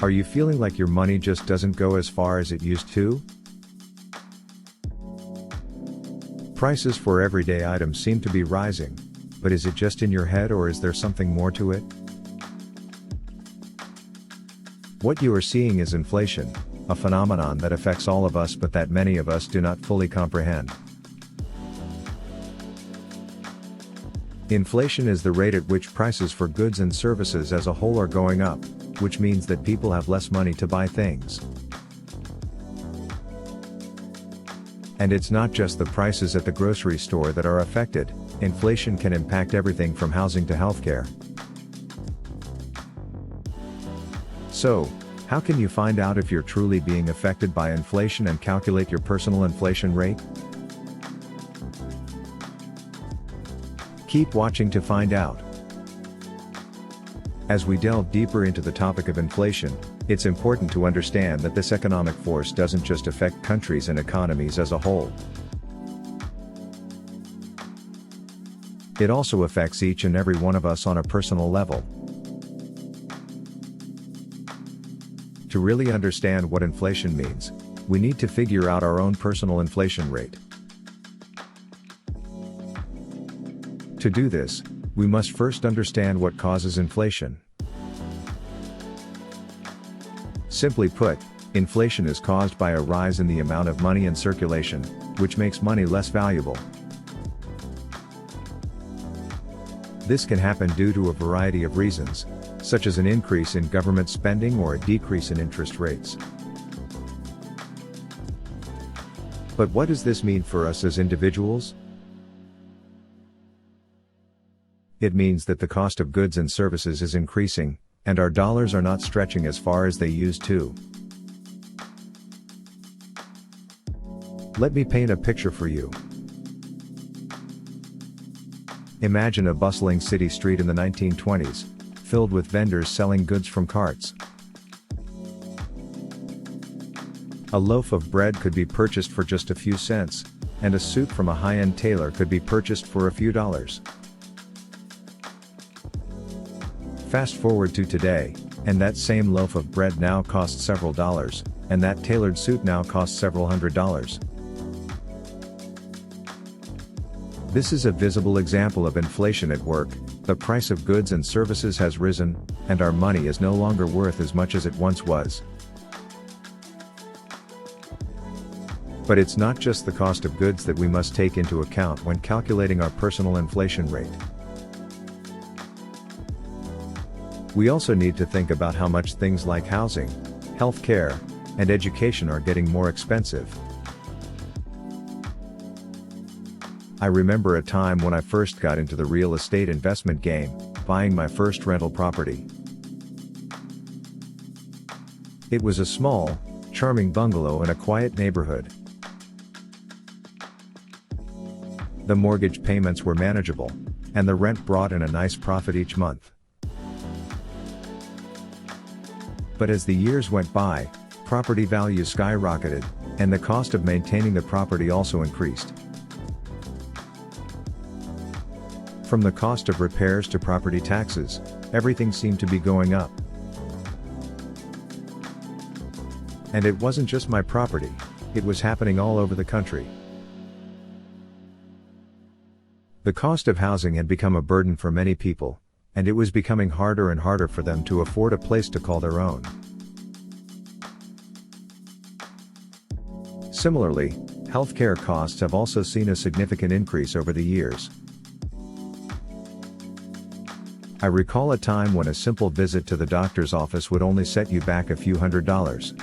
Are you feeling like your money just doesn't go as far as it used to? Prices for everyday items seem to be rising, but is it just in your head or is there something more to it? What you are seeing is inflation, a phenomenon that affects all of us but that many of us do not fully comprehend. Inflation is the rate at which prices for goods and services as a whole are going up, which means that people have less money to buy things. And it's not just the prices at the grocery store that are affected, inflation can impact everything from housing to healthcare. So, how can you find out if you're truly being affected by inflation and calculate your personal inflation rate? Keep watching to find out. As we delve deeper into the topic of inflation, it's important to understand that this economic force doesn't just affect countries and economies as a whole. It also affects each and every one of us on a personal level. To really understand what inflation means, we need to figure out our own personal inflation rate. To do this, we must first understand what causes inflation. Simply put, inflation is caused by a rise in the amount of money in circulation, which makes money less valuable. This can happen due to a variety of reasons, such as an increase in government spending or a decrease in interest rates. But what does this mean for us as individuals? It means that the cost of goods and services is increasing, and our dollars are not stretching as far as they used to. Let me paint a picture for you. Imagine a bustling city street in the 1920s, filled with vendors selling goods from carts. A loaf of bread could be purchased for just a few cents, and a suit from a high-end tailor could be purchased for a few dollars. Fast forward to today, and that same loaf of bread now costs several dollars, and that tailored suit now costs several $100s. This is a visible example of inflation at work. The price of goods and services has risen, and our money is no longer worth as much as it once was. But it's not just the cost of goods that we must take into account when calculating our personal inflation rate. We also need to think about how much things like housing, healthcare, and education are getting more expensive. I remember a time when I first got into the real estate investment game, buying my first rental property. It was a small, charming bungalow in a quiet neighborhood. The mortgage payments were manageable, and the rent brought in a nice profit each month. But as the years went by, property values skyrocketed, and the cost of maintaining the property also increased. From the cost of repairs to property taxes, everything seemed to be going up. And it wasn't just my property, it was happening all over the country. The cost of housing had become a burden for many people, and it was becoming harder and harder for them to afford a place to call their own. Similarly, healthcare costs have also seen a significant increase over the years. I recall a time when a simple visit to the doctor's office would only set you back a few $100s.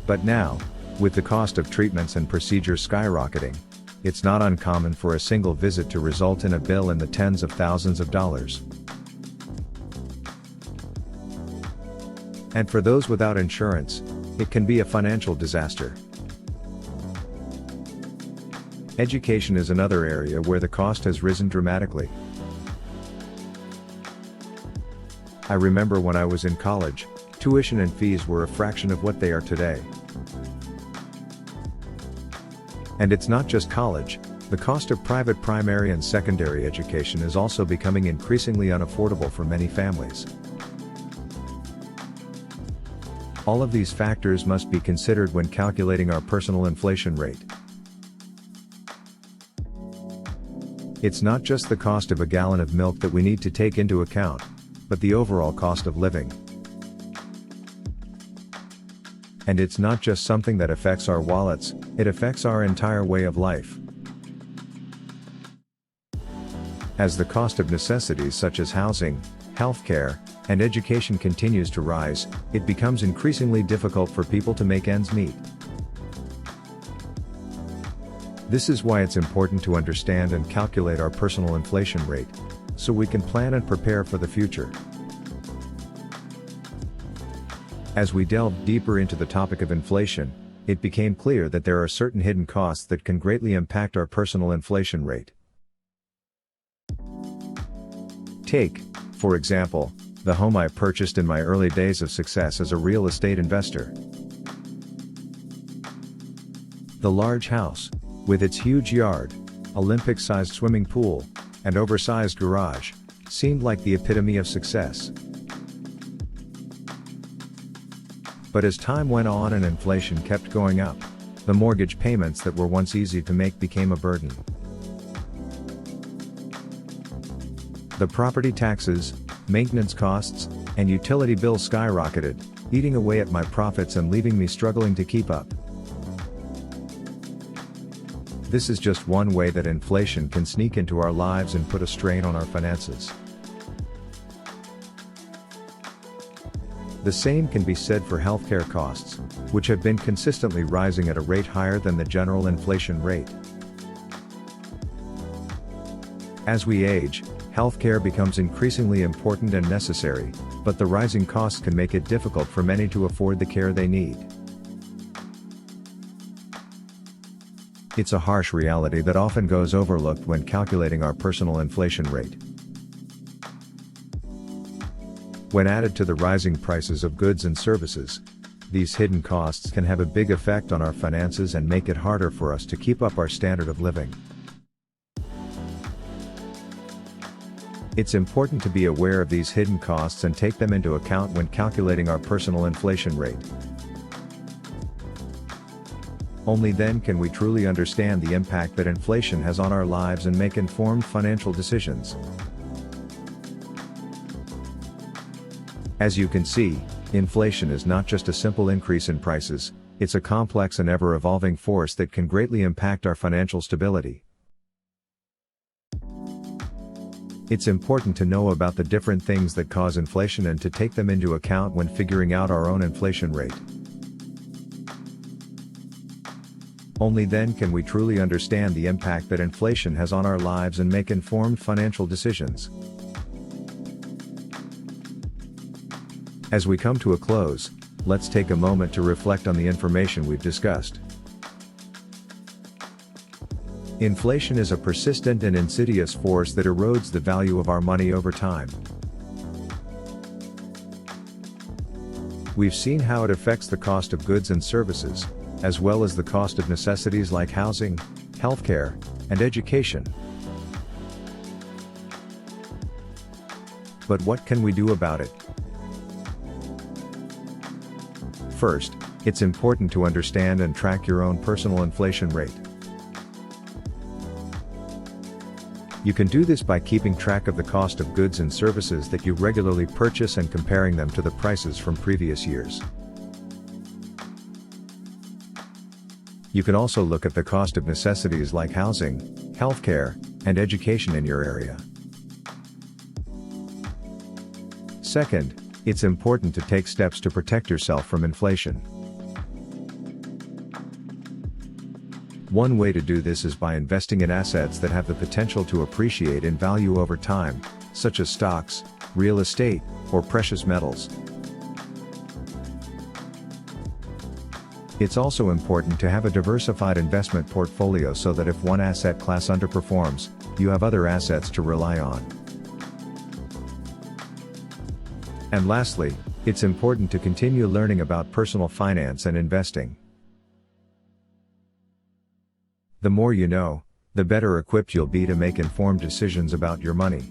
But now, with the cost of treatments and procedures skyrocketing, it's not uncommon for a single visit to result in a bill in the tens of thousands of dollars. And for those without insurance, it can be a financial disaster. Education is another area where the cost has risen dramatically. I remember when I was in college, tuition and fees were a fraction of what they are today. And it's not just college, The cost of private primary and secondary education is also becoming increasingly unaffordable for many families. All of these factors must be considered when calculating our personal inflation rate. It's not just the cost of a gallon of milk that we need to take into account, but the overall cost of living. And it's not just something that affects our wallets, it affects our entire way of life. As the cost of necessities such as housing, healthcare, and education continues to rise, it becomes increasingly difficult for people to make ends meet. This is why it's important to understand and calculate our personal inflation rate, so we can plan and prepare for the future. As we delved deeper into the topic of inflation, it became clear that there are certain hidden costs that can greatly impact our personal inflation rate. Take, for example, the home I purchased in my early days of success as a real estate investor. The large house, with its huge yard, Olympic-sized swimming pool, and oversized garage, seemed like the epitome of success. But as time went on and inflation kept going up, the mortgage payments that were once easy to make became a burden. The property taxes, maintenance costs, and utility bills skyrocketed, eating away at my profits and leaving me struggling to keep up. This is just one way that inflation can sneak into our lives and put a strain on our finances. The same can be said for healthcare costs, which have been consistently rising at a rate higher than the general inflation rate. As we age, healthcare becomes increasingly important and necessary, but the rising costs can make it difficult for many to afford the care they need. It's a harsh reality that often goes overlooked when calculating our personal inflation rate. When added to the rising prices of goods and services, these hidden costs can have a big effect on our finances and make it harder for us to keep up our standard of living. It's important to be aware of these hidden costs and take them into account when calculating our personal inflation rate. Only then can we truly understand the impact that inflation has on our lives and make informed financial decisions. As you can see, inflation is not just a simple increase in prices, it's a complex and ever-evolving force that can greatly impact our financial stability. It's important to know about the different things that cause inflation and to take them into account when figuring out our own inflation rate. Only then can we truly understand the impact that inflation has on our lives and make informed financial decisions. As we come to a close, let's take a moment to reflect on the information we've discussed. Inflation is a persistent and insidious force that erodes the value of our money over time. We've seen how it affects the cost of goods and services, as well as the cost of necessities like housing, healthcare, and education. But what can we do about it? First, it's important to understand and track your own personal inflation rate. You can do this by keeping track of the cost of goods and services that you regularly purchase and comparing them to the prices from previous years. You can also look at the cost of necessities like housing, healthcare, and education in your area. Second, it's important to take steps to protect yourself from inflation. One way to do this is by investing in assets that have the potential to appreciate in value over time, such as stocks, real estate, or precious metals. It's also important to have a diversified investment portfolio so that if one asset class underperforms, you have other assets to rely on. And lastly, it's important to continue learning about personal finance and investing. The more you know, the better equipped you'll be to make informed decisions about your money.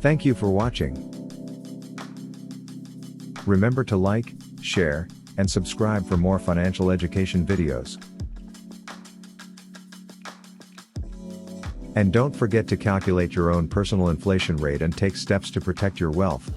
Thank you for watching. Remember to like, share, and subscribe for more financial education videos. And don't forget to calculate your own personal inflation rate and take steps to protect your wealth.